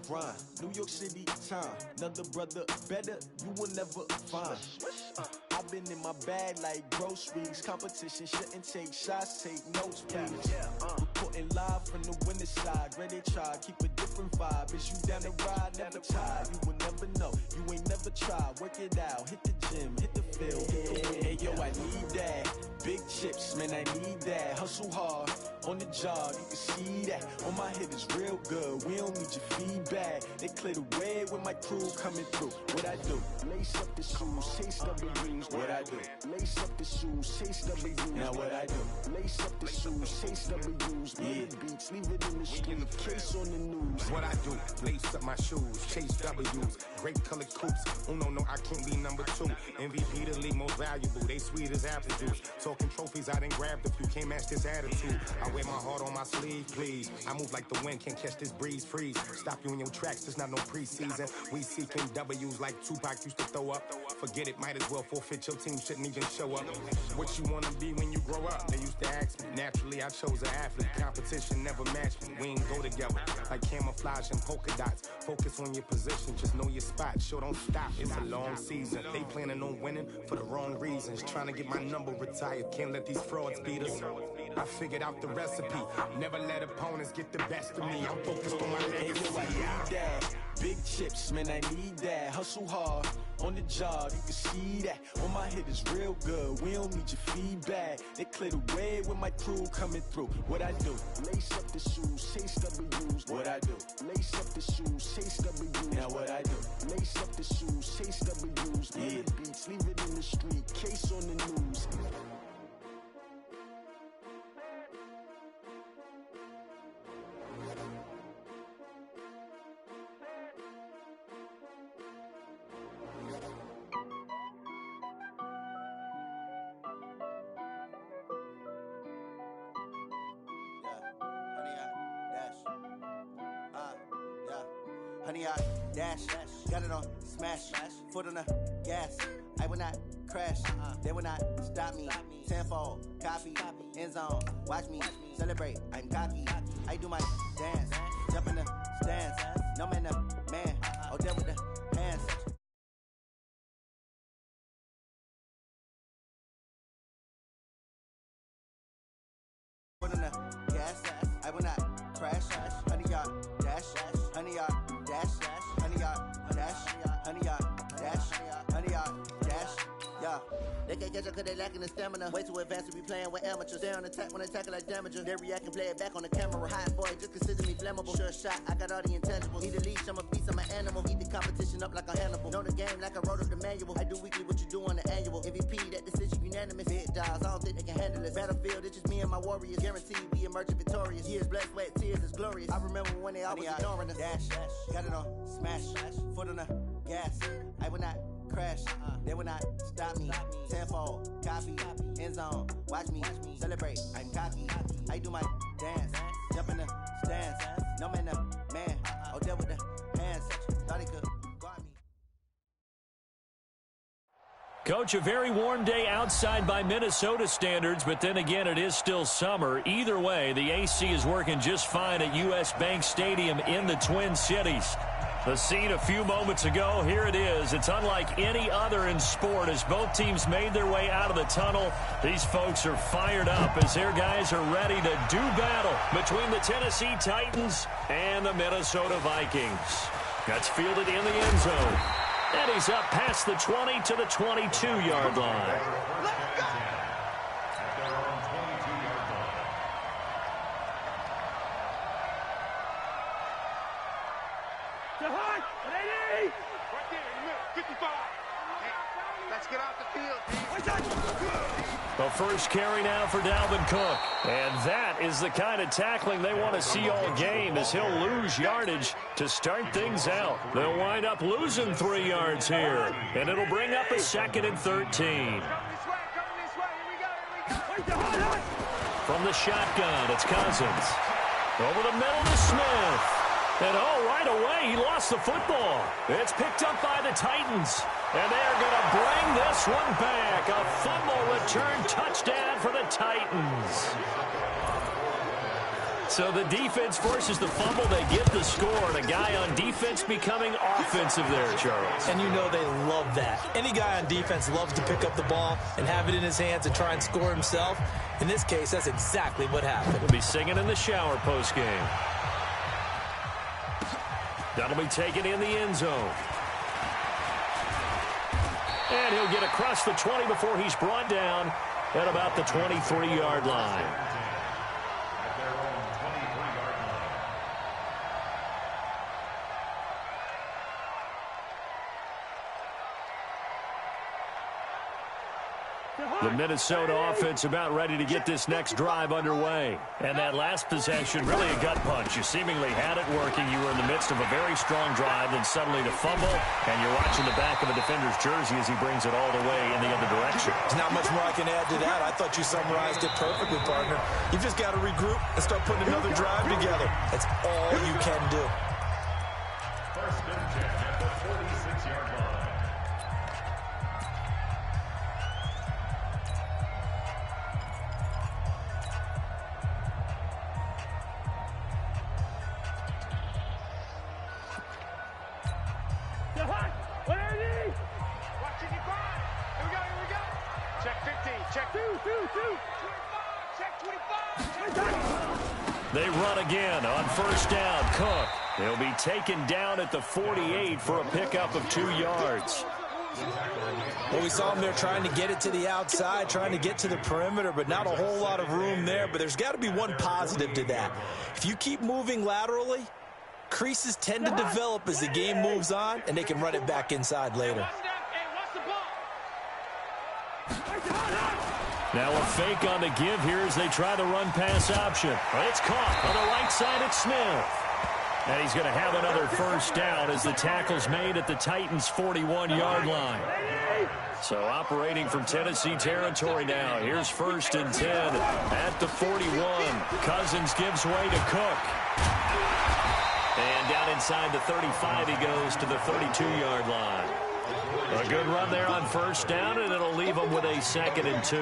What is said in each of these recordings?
grind. New York City time. Another brother better, you will never find. I've been in my bag like groceries. Competition shouldn't take shots, take notes, please. Reporting live from the winning side. Ready to try, keep a different vibe. Is you down the ride, never tired. You will never know, you ain't never tried. Work it out, hit the gym, hit the field, hit the win. Hey yo, I need that. Big chips, man, I need that. Hustle hard, on the job, you can see that. On my hit is real good, we don't need your feedback. They clear the way with my crew coming through. What I do? Lace up the shoes, chase W's. What I do? Lace up the shoes, chase W's. Now what I do? Lace up the shoes, chase W's. Yeah. Beats, leave it in the street, case on the news. What I do? Lace up my shoes, chase W's. Great colored coops. Oh no, I can't be number 2. MVP the league most valuable. They sweet as apple juice. Talking trophies, I done grabbed a few. Can't match this attitude. I wear my heart on my sleeve, please. I move like the wind, can't catch this breeze, freeze. Stop you in your tracks, there's not no preseason. We seeking W's like Tupac used to throw up. Forget it, might as well forfeit. Your team shouldn't even show up. What you wanna be when you grow up? They used to ask me. Naturally, I chose an athlete. Competition never matched me. We ain't go together like camouflage and polka dots. Focus on your position, just know your spot. Sure, don't stop. It's a long season. They planning on winning for the wrong reasons. Trying to get my number retired. Can't let these frauds beat us. I figured out the recipe. Never let opponents get the best of me. I'm focused on my legacy. I need that. Big chips, man, I need that. Hustle hard, on the job, you can see that. On my hit is real good, we don't need your feedback. They clear the way with my crew coming through. What I do? Lace up the shoes, chase W's. What I do? Lace up the shoes, chase W's. Now what I do? Lace up the shoes, chase W's. Yeah. Beats, leave it in the street, case on the news. Honey, I dash, got it on smash, foot on the gas. I will not crash, they will not stop me. Tenfold, copy, end zone, watch me celebrate. I'm cocky, I do my dance, jump in the stands. No man, the man, oh, there with the hands. Foot on the gas, I will not crash. Honey, y'all dash, honey, y'all dash, honey, y'all dash, honey, y'all dash, honey, y'all dash, yeah. They can't catch up cause they lacking the stamina. Way too advanced to be playing with amateurs. Stay on attack when they tackle like damager. They react and play it back on the camera. Hot boy, just consider me flammable. Sure shot, I got all the intangibles. Need a leash, I'm a beast, I'm an animal. Eat the competition up like a Hannibal. Know the game like I wrote up the manual. I do weekly what you do on the annual. MVP, that decision unanimous. Big dials, I don't think they can handle this. Battlefield, it's just me and my warriors. Guaranteed we emerging victorious. Years, blood, sweat, tears, is glorious. I remember when they always ignoring us. Dash, got it on smash, foot on the gas. I will not crash, they will not stop me. Tenfold, copy, end zone, watch me celebrate. I'm cocky, I do my dance, jump in the stands. No man, the man, oh, there with the hands. Thought he could guard me. Coach, a very warm day outside by Minnesota standards, but then again, it is still summer. Either way, the AC is working just fine at U.S. Bank Stadium in the Twin Cities. The scene a few moments ago, here it is. It's unlike any other in sport as both teams made their way out of the tunnel. These folks are fired up as their guys are ready to do battle between the Tennessee Titans and the Minnesota Vikings. That's fielded in the end zone. And he's up past the 20 to the 22-yard line. Let's go! The first carry now for Dalvin Cook. And that is the kind of tackling they want to see all game as he'll lose yardage to start things out. They'll wind up losing 3 yards here. And it'll bring up a 2nd and 13. From the shotgun, it's Cousins. Over the middle to Smith. And oh, right away, he lost the football. It's picked up by the Titans. And they're going to bring this one back. A fumble return touchdown for the Titans. So the defense forces the fumble. They get the score, and a guy on defense becoming offensive there, Charles. And you know they love that. Any guy on defense loves to pick up the ball and have it in his hands and try and score himself. In this case, that's exactly what happened. He'll be singing in the shower postgame. That'll be taken in the end zone. And he'll get across the 20 before he's brought down at about the 23-yard line. The Minnesota offense about ready to get this next drive underway. And that last possession, really a gut punch. You seemingly had it working. You were in the midst of a very strong drive, then suddenly the fumble, and you're watching the back of a defender's jersey as he brings it all the way in the other direction. There's not much more I can add to that. I thought you summarized it perfectly, partner. You've just got to regroup and start putting another drive together. That's all you can do. First and 10 at the 46-yard line. They run again on first down. Cook. They'll be taken down at the 48 for a pickup of 2 yards. Well, we saw him there trying to get it to the outside, trying to get to the perimeter, but not a whole lot of room there. But there's got to be one positive to that. If you keep moving laterally, creases tend to develop as the game moves on, and they can run it back inside later. Now a fake on the give here as they try the run-pass option. It's caught on the right side at Smith. And he's going to have another first down as the tackle's made at the Titans' 41-yard line. So operating from Tennessee territory now. Here's first and 10 at the 41. Cousins gives way to Cook. And down inside the 35 he goes to the 32-yard line. A good run there on first down, and it'll leave them with a 2nd and 2.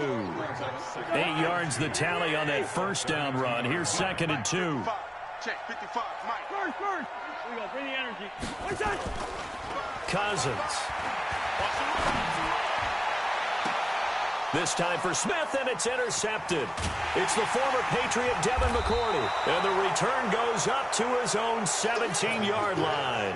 8 yards the tally on that first down run. Here's 2nd and 2. Check 55, Mike. First. We go, bring the energy. Cousins. This time for Smith, and it's intercepted. It's the former Patriot Devin McCourty, and the return goes up to his own 17-yard line.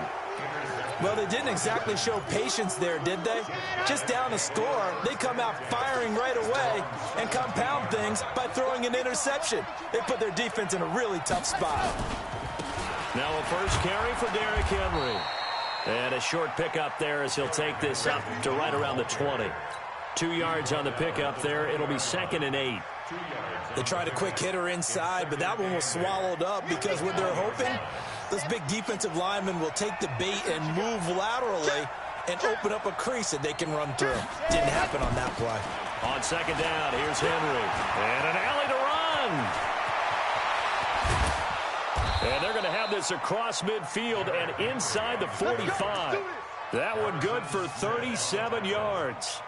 Well, they didn't exactly show patience there, did they? Just down a score, they come out firing right away and compound things by throwing an interception. They put their defense in a really tough spot. Now a first carry for Derrick Henry. And a short pickup there as he'll take this up to right around the 20. 2 yards on the pickup there. It'll be 2nd and 8. They tried a quick hitter inside, but that one was swallowed up because what they're hoping, those big defensive linemen will take the bait and move laterally and open up a crease that they can run through. Didn't happen on that play. On second down, here's Henry. And an alley to run. And they're going to have this across midfield and inside the 45. That one good for 37 yards.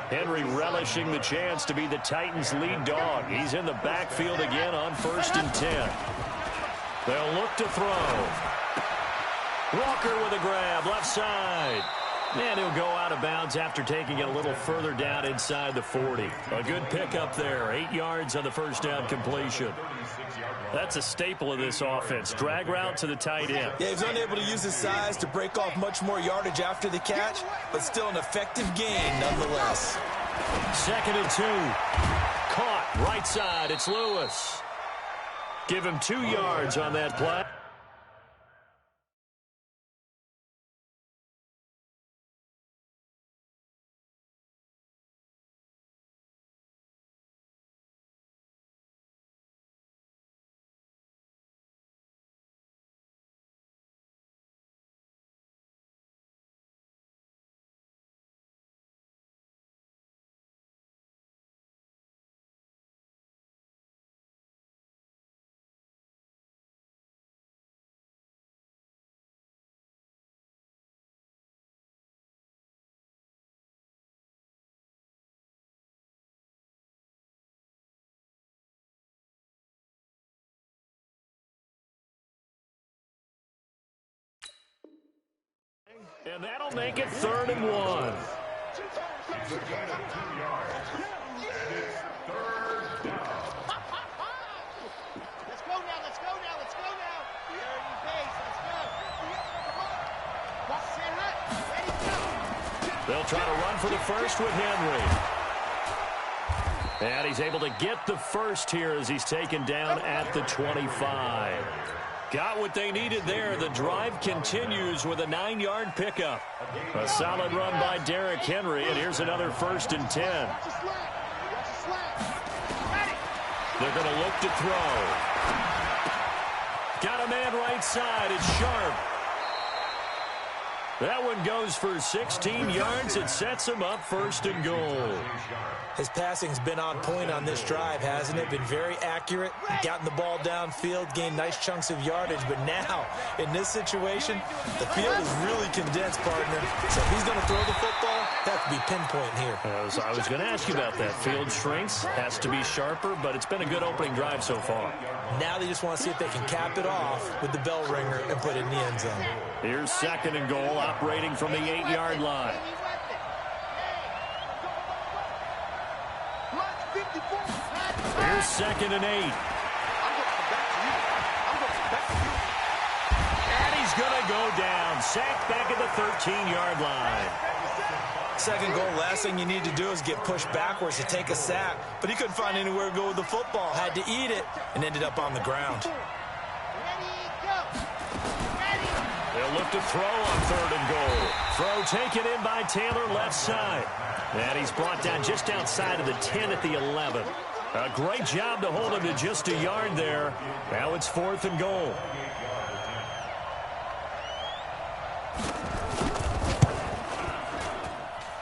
Henry relishing the chance to be the Titans' lead dog. He's in the backfield again on 1st and 10. They'll look to throw. Walker with a grab, left side. And he'll go out of bounds after taking it a little further down inside the 40. A good pickup there, 8 yards on the first down completion. That's a staple of this offense. Drag route to the tight end. Yeah, he's unable to use his size to break off much more yardage after the catch, but still an effective gain nonetheless. 2nd and 2. Caught, right side, it's Lewis. Give him 2 yards on that play. And that'll make it 3rd and 1. It's a gain of 2 yards. And it's 3rd down. Let's go now, let's go now, let's go now. We already base, let's go. Ready, go. They'll try to run for the first with Henry. And he's able to get the first here as he's taken down at the 25. Got what they needed there. The drive continues with a 9-yard pickup. A solid run by Derrick Henry, and here's another 1st and 10. They're going to look to throw. Got a man right side. It's Sharp. That one goes for 16 yards. It sets him up 1st and goal. His passing's been on point on this drive, hasn't it? Been very accurate, gotten the ball downfield, gained nice chunks of yardage. But now, in this situation, the field is really condensed, partner. So if he's going to throw the football, that could be pinpoint here. I was going to ask you about that. Field shrinks, has to be sharper, but it's been a good opening drive so far. Now they just want to see if they can cap it off with the bell ringer and put it in the end zone. Here's 2nd and goal, operating from the 8-yard line. Here's 2nd and 8. And he's going to go down. Sacked back at the 13-yard line. 2nd goal, last thing you need to do is get pushed backwards to take a sack. But he couldn't find anywhere to go with the football. Had to eat it and ended up on the ground. They'll look to throw on 3rd and goal. Throw taken in by Taylor left side. And he's brought down just outside of the 10 at the 11. A great job to hold him to just a yard there. Now it's 4th and goal.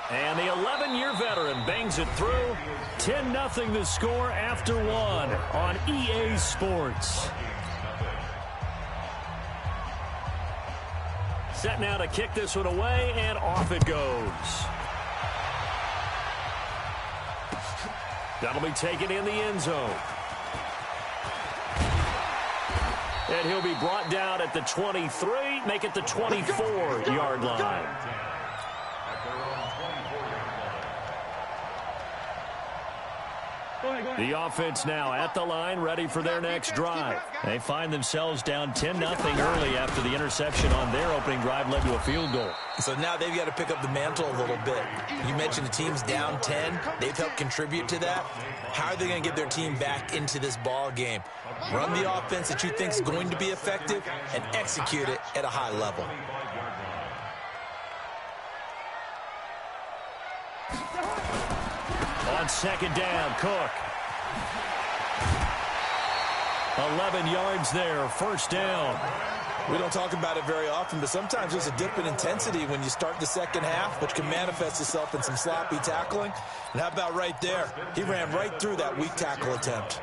And the 11-year veteran bangs it through. 10-0 the score after 1 on EA Sports. Set now to kick this one away, and off it goes. That'll be taken in the end zone. And he'll be brought down at the 23, make it the 24-yard line. The offense now at the line, ready for their next drive. They find themselves down 10-0 early after the interception on their opening drive led to a field goal. So now they've got to pick up the mantle a little bit. You mentioned the team's down 10. They've helped contribute to that. How are they going to get their team back into this ball game? Run the offense that you think is going to be effective and execute it at a high level. On 2nd down, Cook. 11 yards there, 1st down. We don't talk about it very often, but sometimes there's a dip in intensity when you start the second half, which can manifest itself in some sloppy tackling. And how about right there? He ran right through that weak tackle attempt.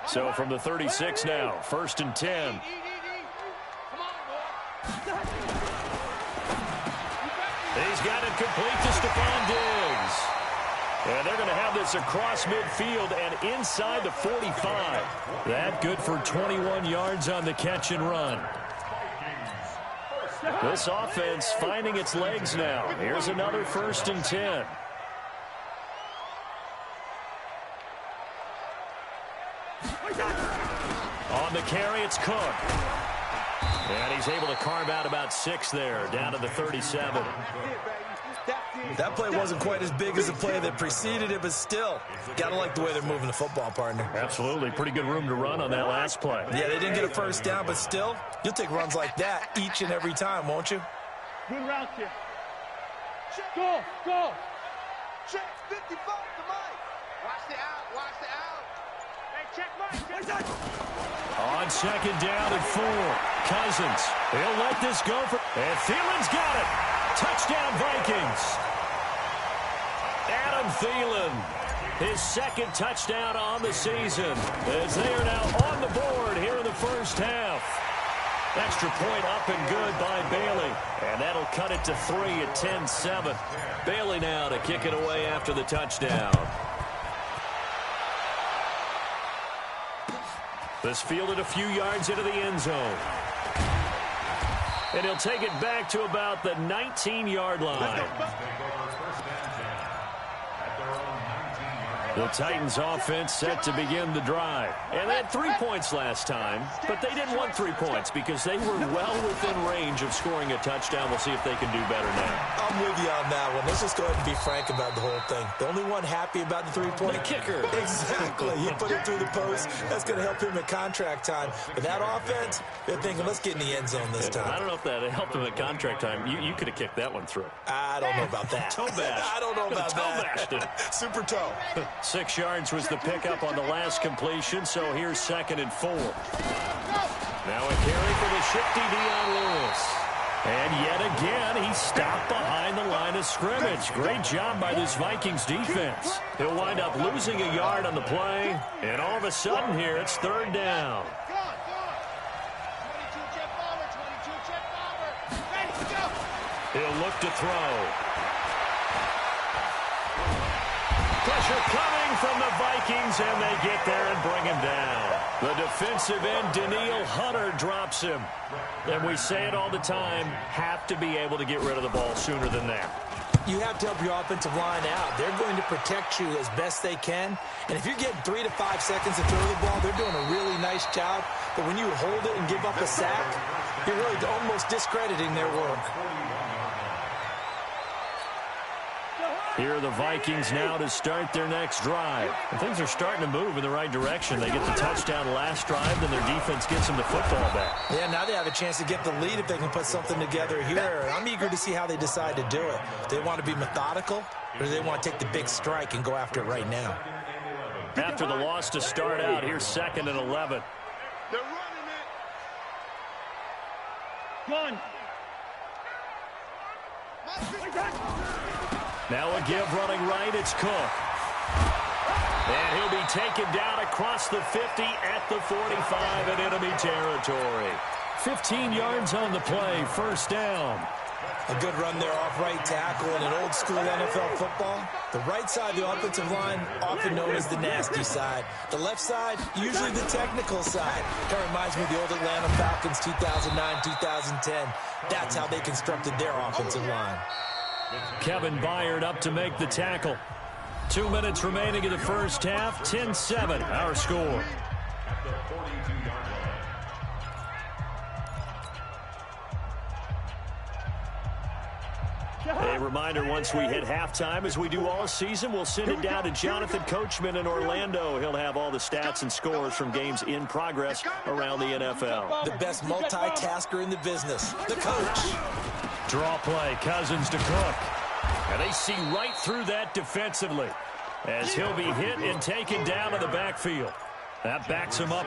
So from the 36 now, 1st and 10. He's got it complete to Stephon Diggs. And they're going to have this across midfield and inside the 45. That good for 21 yards on the catch and run. This offense finding its legs now. Here's another 1st and 10. On the carry, it's Cook. And he's able to carve out about 6 there, down to the 37. That play wasn't quite as big as the play that preceded it, but still, got to like the way they're moving the football, partner. Absolutely. Pretty good room to run on that last play. Yeah, they didn't get a 1st down, but still, you'll take runs like that each and every time, won't you? Good route here. Go, go. Check 55 to Mike. Watch the out, watch the out. Hey, check Mike. On 2nd down and 4. Cousins. He'll let this go for... And Thielen's got it. Touchdown, Vikings. Adam Thielen, his 2nd touchdown on the season, as they are now on the board here in the first half. Extra point up and good by Bailey, and that'll cut it to 3 at 10-7. Bailey now to kick it away after the touchdown. This fielded a few yards into the end zone. And he'll take it back to about the 19-yard line. The Titans offense set to begin the drive. And they had 3 points last time, but they didn't want 3 points because they were well within range of scoring a touchdown. We'll see if they can do better now. I'm with you on that one. Let's just go ahead and be frank about the whole thing. The only one happy about the 3-point. The kicker. Exactly. He put it through the post. That's going to help him at contract time. But that offense, they're thinking, let's get in the end zone this time. I don't know if that helped him at contract time. You could have kicked that one through. I don't know about that. Toe bash. I don't know about that. Toe bashed it. Super toe. 6 yards was the pickup on the last completion, so here's 2nd and 4. Now a carry for the shifty Dion Lewis. And yet again, he stopped behind the line of scrimmage. Great job by this Vikings defense. He'll wind up losing a yard on the play, and all of a sudden here, it's 3rd down. He'll look to throw. Pressure coming from the Vikings, and they get there and bring him down. The defensive end, Daniil Hunter, drops him. And we say it all the time, have to be able to get rid of the ball sooner than that. You have to help your offensive line out. They're going to protect you as best they can. And if you're getting 3 to 5 seconds to throw the ball, they're doing a really nice job. But when you hold it and give up a sack, you're really almost discrediting their work. Here are the Vikings now to start their next drive. And things are starting to move in the right direction. They get the touchdown last drive, then their defense gets them the football back. Yeah, now they have a chance to get the lead if they can put something together here. I'm eager to see how they decide to do it. Do they want to be methodical, or do they want to take the big strike and go after it right now? After the loss to start out, here's 2nd and 11. They're running it. Gun. Now a give running right, it's Cook. And he'll be taken down across the 50 at the 45 in enemy territory. 15 yards on the play, 1st down. A good run there off right tackle in an old school NFL football. The right side of the offensive line, often known as the nasty side. The left side, usually the technical side. Kind of reminds me of the old Atlanta Falcons 2009, 2010. That's how they constructed their offensive line. Kevin Byard up to make the tackle. 2 minutes remaining in the first half. 10-7, our score. A reminder, once we hit halftime, as we do all season, we'll send it down to Jonathan Coachman in Orlando. He'll have all the stats and scores from games in progress around the NFL. The best multitasker in the business, the coach. Draw play, Cousins to Cook. And they see right through that defensively as he'll be hit and taken down in the backfield. That backs him up